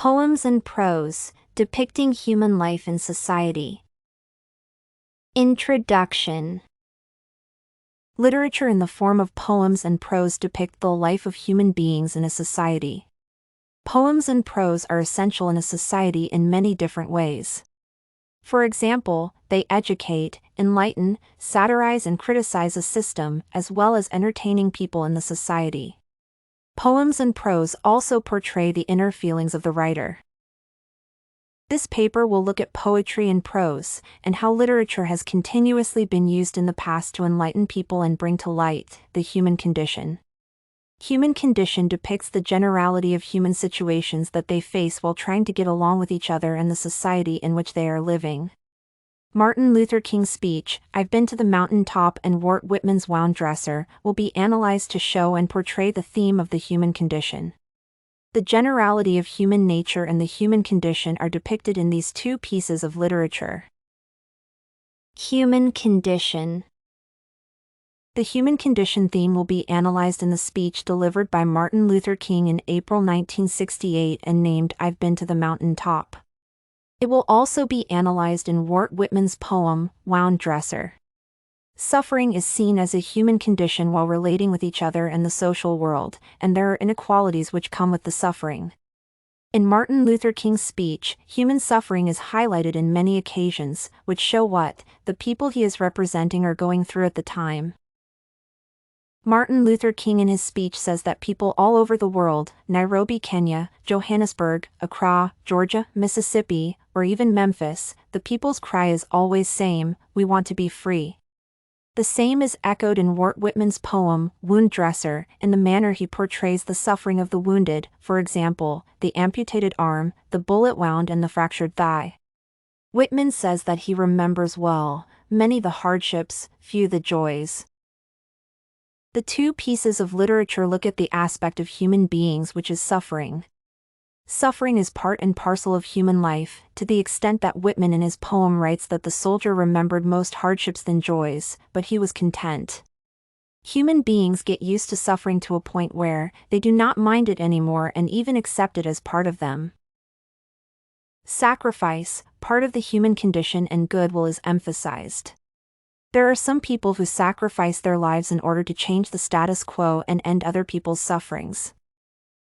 Poems and prose, depicting human life in society. Introduction. Literature in the form of poems and prose depict the life of human beings in a society. Poems and prose are essential in a society in many different ways. For example, they educate, enlighten, satirize and criticize a system, as well as entertaining people in the society. Poems and prose also portray the inner feelings of the writer. This paper will look at poetry and prose, and how literature has continuously been used in the past to enlighten people and bring to light the human condition. Human condition depicts the generality of human situations that they face while trying to get along with each other and the society in which they are living. Martin Luther King's speech, "I've been to the mountain top," and Walt Whitman's wound dresser, will be analyzed to show and portray the theme of the human condition. The generality of human nature and the human condition are depicted in these two pieces of literature. Human condition. The human condition theme will be analyzed in the speech delivered by Martin Luther King in April 1968 and named "I've Been to the Mountain Top." It will also be analyzed in Walt Whitman's poem, Wound Dresser. Suffering is seen as a human condition while relating with each other and the social world, and there are inequalities which come with the suffering. In Martin Luther King's speech, human suffering is highlighted in many occasions, which show what the people he is representing are going through at the time. Martin Luther King in his speech says that people all over the world, Nairobi, Kenya, Johannesburg, Accra, Georgia, Mississippi, or even Memphis, the people's cry is always same: we want to be free. The same is echoed in Walt Whitman's poem, Wound Dresser, in the manner he portrays the suffering of the wounded, for example, the amputated arm, the bullet wound and the fractured thigh. Whitman says that he remembers well, many the hardships, few the joys. The two pieces of literature look at the aspect of human beings which is suffering. Suffering is part and parcel of human life, to the extent that Whitman in his poem writes that the soldier remembered most hardships than joys, but he was content. Human beings get used to suffering to a point where they do not mind it anymore and even accept it as part of them. Sacrifice, part of the human condition and goodwill, is emphasized. There are some people who sacrifice their lives in order to change the status quo and end other people's sufferings.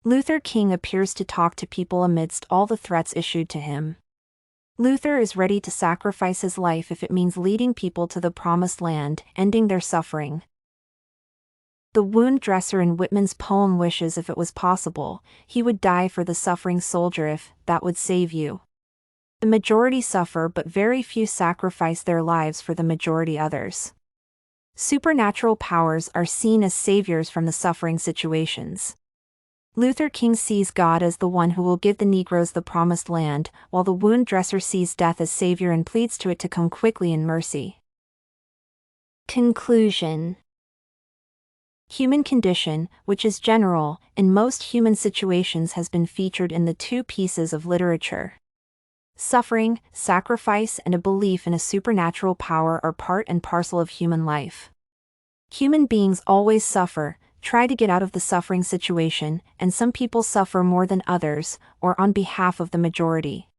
Luther King appears to talk to people amidst all the threats issued to him. Luther is ready to sacrifice his life if it means leading people to the promised land, ending their suffering. The wound dresser in Whitman's poem wishes if it was possible, he would die for the suffering soldier if that would save you. The majority suffer, but very few sacrifice their lives for the majority others. Supernatural powers are seen as saviors from the suffering situations. Luther King sees God as the one who will give the Negroes the promised land, while the wound dresser sees death as savior and pleads to it to come quickly in mercy. Conclusion. Human condition, which is general in most human situations, has been featured in the two pieces of literature. Suffering, sacrifice, and a belief in a supernatural power are part and parcel of human life. Human beings always suffer, try to get out of the suffering situation, and some people suffer more than others, or on behalf of the majority.